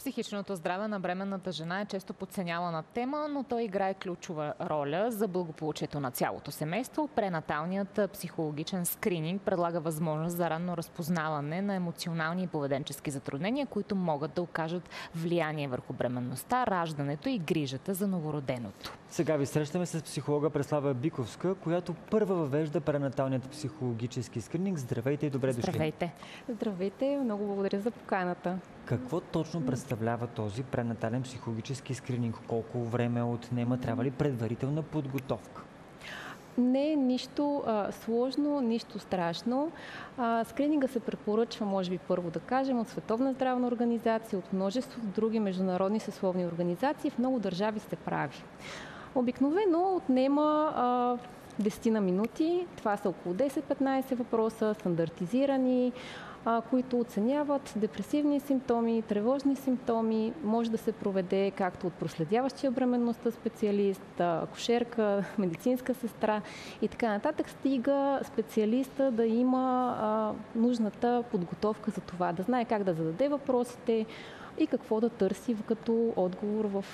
Психичното здраве на бременната жена е често подценявана тема, но той играе ключова роля за благополучието на цялото семейство. Пренаталният психологичен скрининг предлага възможност за ранно разпознаване на емоционални и поведенчески затруднения, които могат да окажат влияние върху бременността, раждането и грижата за новороденото. Сега ви срещаме с психолога Преслава Биковска, която първа въвежда пренаталният психологически скрининг. Здравейте и добре дошли. Здравейте. Здравейте, много благодаря за поканата. Какво точно представлява този пренатален психологически скрининг? Колко време отнема? Трябва ли предварителна подготовка? Не е нищо сложно, нищо страшно. Скрининга се препоръчва, може би първо да кажем, от Световна здравна организация, от множество други международни съсловни организации. В много държави се прави. Обикновено отнема 10 на минути. Това са около 10-15 въпроса, стандартизирани, които оценяват депресивни симптоми, тревожни симптоми. Може да се проведе както от проследяващия бременността специалист, акушерка, медицинска сестра и така нататък. Стига специалиста да има нужната подготовка за това, да знае как да зададе въпросите и какво да търси като отговор в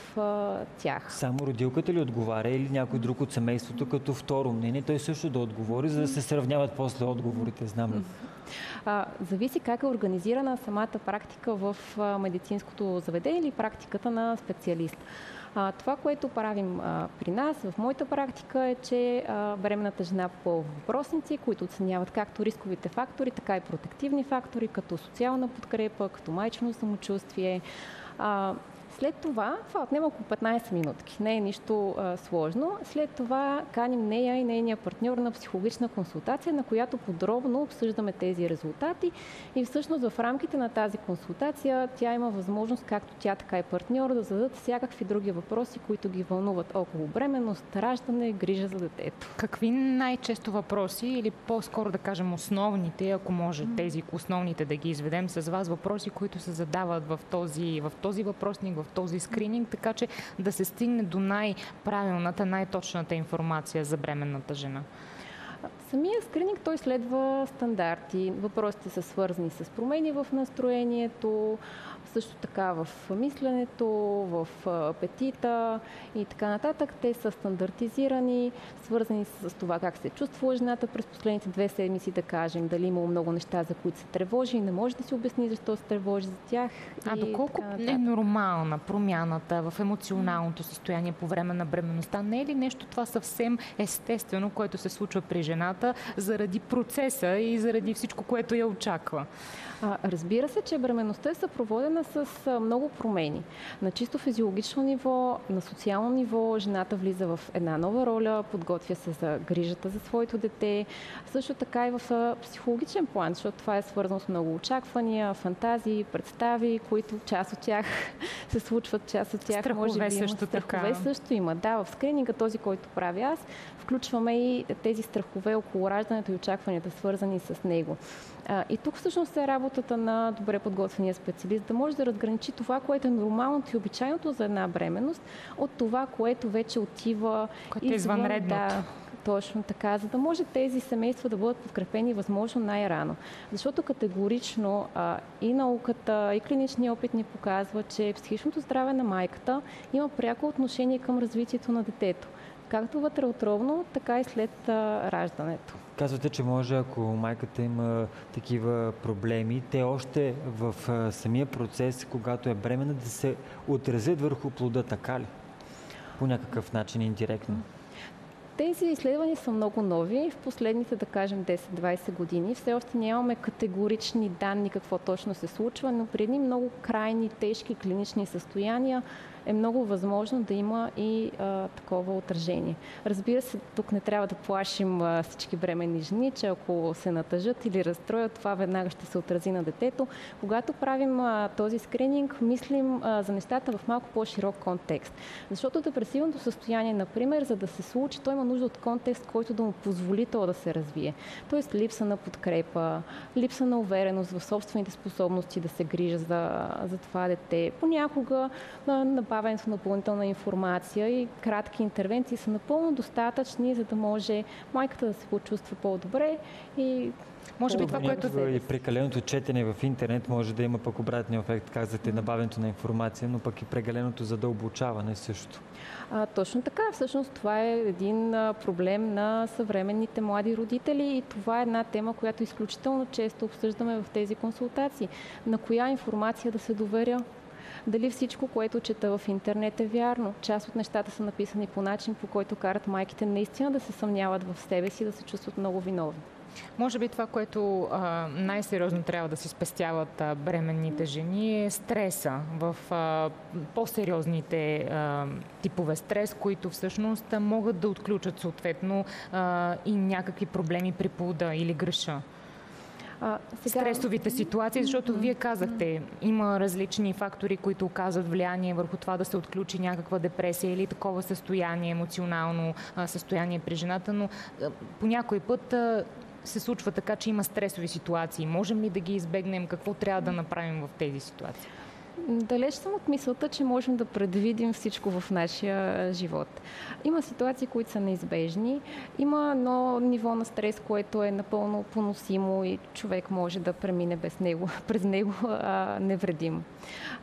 тях. Само родилката ли отговаря или някой друг от семейството като второ мнение? Той също да отговори, за да се сравняват после отговорите, знам ли? Зависи как е организирана самата практика в медицинското заведение или практиката на специалист. Това, което правим при нас, в моята практика е, че бременната жена попълва въпросници, които оценяват както рисковите фактори, така и протективни фактори, като социална подкрепа, като майчино самочувствие. След това отнема около 15 минутки. Не е нищо сложно. След това каним нея и нейния партньор на психологична консултация, на която подробно обсъждаме тези резултати. И всъщност в рамките на тази консултация тя има възможност, както тя, така и партньор, да зададат всякакви други въпроси, които ги вълнуват около бременност, раждане, грижа за детето. Какви най-често въпроси или по-скоро да кажем основните, ако може тези основните да ги изведем с вас, въпроси, които се задават в този въпросник, в този скрининг, така че да се стигне до най-правилната, най-точната информация за бременната жена? Самия скрининг, той следва стандарти. Въпросите са свързани с промени в настроението, също така в мисленето, в апетита и така нататък. Те са стандартизирани, свързани с това как се чувства жената през последните 2 седмици, да кажем, дали имало много неща, за които се тревожи и не може да си обясни защо се тревожи за тях. Доколко е нормална промяната в емоционалното състояние по време на бременността? Не е ли нещо това съвсем естествено, което се случва при жената заради процеса и заради всичко, което я очаква? Разбира се, че бременността е съпроводена с много промени. На чисто физиологично ниво, на социално ниво, жената влиза в една нова роля, подготвя се за грижата за своето дете. Също така и в психологичен план, защото това е свързано с много очаквания, фантазии, представи, които част от тях се случват, част от тях страхове може би има. Страхове също има. Да, в скрининга, този, който правя аз, включваме и тези страхове около раждането и очакванията, свързани с него. И тук всъщност е работата на добре подготвения специалист, да може да разграничи това, което е нормалното и обичайното за една бременност, от това, което вече отива извънредното. Да, точно така, за да може тези семейства да бъдат подкрепени възможно най-рано. Защото категорично и науката, и клиничния опит ни показва, че психичното здраве на майката има пряко отношение към развитието на детето. Както вътреутробно, така и след раждането. Казвате, че може, ако майката има такива проблеми, те още в самия процес, когато е бременна, да се отразят върху плода, така ли? По някакъв начин индиректно. Тези изследвания са много нови. В последните, да кажем, 10-20 години все още нямаме категорични данни какво точно се случва, но при едни много крайни, тежки клинични състояния е много възможно да има и такова отражение. Разбира се, тук не трябва да плашим всички бременни жени, че ако се натъжат или разстроят, това веднага ще се отрази на детето. Когато правим този скрининг, мислим за нещата в малко по-широк контекст. Защото депресивното състояние, например, за да се случи, той има нужда от контекст, който да му позволи то да се развие. Тоест липса на подкрепа, липса на увереност в собствените способности да се грижа за това дете. Понякога на добавянето на допълнителна информация и кратки интервенции са напълно достатъчни, за да може майката да се почувства по-добре и може би това, което и прекаленото четене в интернет може да има пък обратния ефект, казвате, набавянето на информация, но пък и прекаленото задълбочаване също. Точно така. Всъщност това е един проблем на съвременните млади родители и това е една тема, която изключително често обсъждаме в тези консултации. На коя информация да се доверя? Дали всичко, което чета в интернет е вярно? Част от нещата са написани по начин, по който карат майките наистина да се съмняват в себе си, да се чувстват много виновни. Може би това, което най-сериозно трябва да си спестяват бременните жени е стреса в по-сериозните типове стрес, които всъщност могат да отключат съответно и някакви проблеми при плода или гръша. Стресовите ситуации, защото вие казахте, има различни фактори, които оказват влияние върху това да се отключи някаква депресия или такова състояние, емоционално състояние при жената, но по някой път се случва така, че има стресови ситуации. Можем ли да ги избегнем? Какво трябва да направим в тези ситуации? Далеч съм от мисълта, че можем да предвидим всичко в нашия живот. Има ситуации, които са неизбежни. Има едно ниво на стрес, което е напълно поносимо и човек може да премине през него невредим.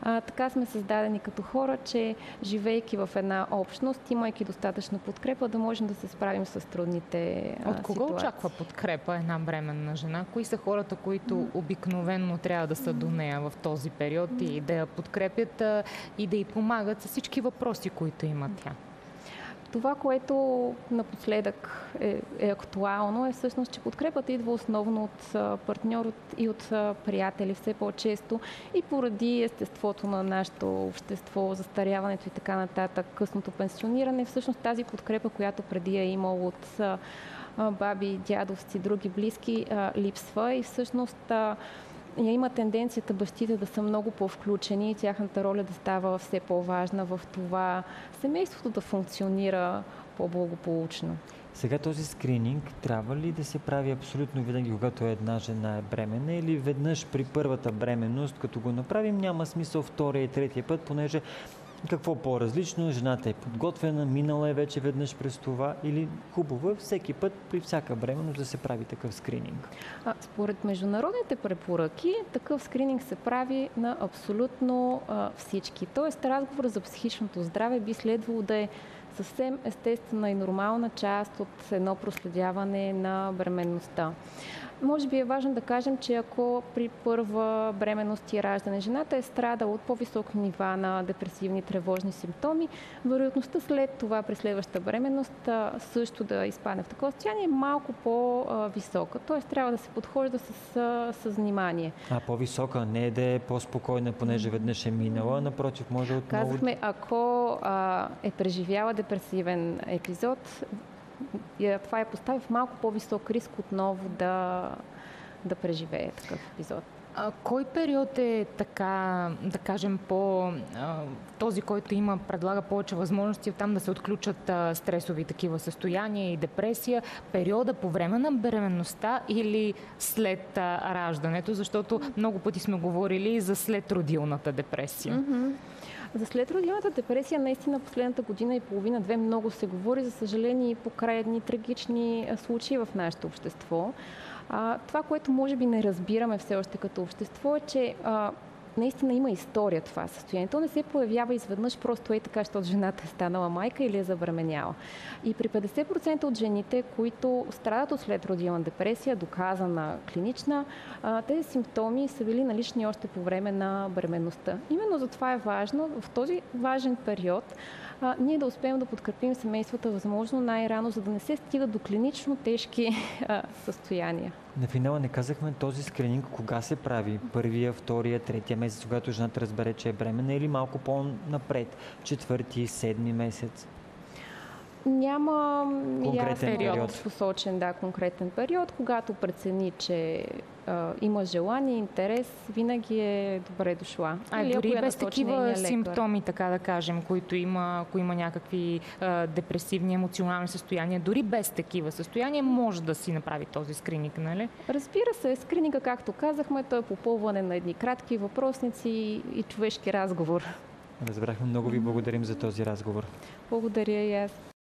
Така сме създадени като хора, че живейки в една общност, имайки достатъчно подкрепа, да можем да се справим с трудните ситуации. От кого очаква подкрепа една бременна жена? Кои са хората, които обикновенно трябва да са до нея в този период и да я подкрепят и да й помагат с всички въпроси, които има тя? Това, което напоследък е актуално, е всъщност, че подкрепата идва основно от партньор и от приятели все по-често и поради естеството на нашето общество, застаряването и така нататък, късното пенсиониране. Всъщност тази подкрепа, която преди е имало от баби, дядовци, други близки, липсва и всъщност има тенденцията бащите да са много по-включени и тяхната роля да става все по-важна в това семейството да функционира по-благополучно. Сега този скрининг трябва ли да се прави абсолютно винаги, когато една жена е бременна, или веднъж при първата бременност, като го направим, няма смисъл втория и третия път, понеже какво по-различно? Жената е подготвена, минала е вече веднъж през това, или хубаво е всеки път при всяка бременност да се прави такъв скрининг? Според международните препоръки, такъв скрининг се прави на абсолютно всички. Тоест, разговор за психичното здраве би следвало да е съвсем естествена и нормална част от едно проследяване на бременността. Може би е важно да кажем, че ако при първа бременност и раждане жената е страдала от по-високи нива на депресивни тревожни симптоми, вероятността след това при следващата бременност също да изпадне в такова състояние е малко по-висока. Тоест трябва да се подхожда с внимание. По-висока, не е да е по-спокойна, понеже веднъж е минала, напротив, може отново... Казахме, ако е преживяла депресивен епизод, това я поставя в малко по-висок риск отново да преживее такъв епизод. Кой период е така, да кажем, този, който предлага повече възможности там да се отключат стресови такива състояния и депресия? Периода по време на бременността или след раждането? Защото много пъти сме говорили за следродилната депресия. За следродилната депресия наистина последната година и половина-две много се говори, за съжаление и покрай едни трагични случаи в нашето общество. Това, което може би не разбираме все още като общество е, че наистина има история това състояние. То не се появява изведнъж просто така, защото жената е станала майка или е забременяла. И при 50% от жените, които страдат от следродилна депресия, доказана клинична, тези симптоми са били налични още по време на бременността. Именно затова е важно в този важен период ние да успеем да подкрепим семействата възможно най-рано, за да не се стига до клинично тежки състояния. На финала не казахме този скрининг кога се прави? Първия, втория, третия месец, когато жената разбере, че е бременна, или малко по-напред? Четвърти, седми месец? Няма конкретен период. Посочен конкретен период. Когато прецени, че има желание, интерес, винаги е добре дошла. Дори без такива симптоми, така да кажем, ако има някакви депресивни, емоционални състояния, дори без такива състояния, може да си направи този скрининг, нали? Разбира се, скрининга, както казахме, то е попълване на едни кратки въпросници и човешки разговор. Разбрахме. Много ви благодарим за този разговор. Благодаря и аз.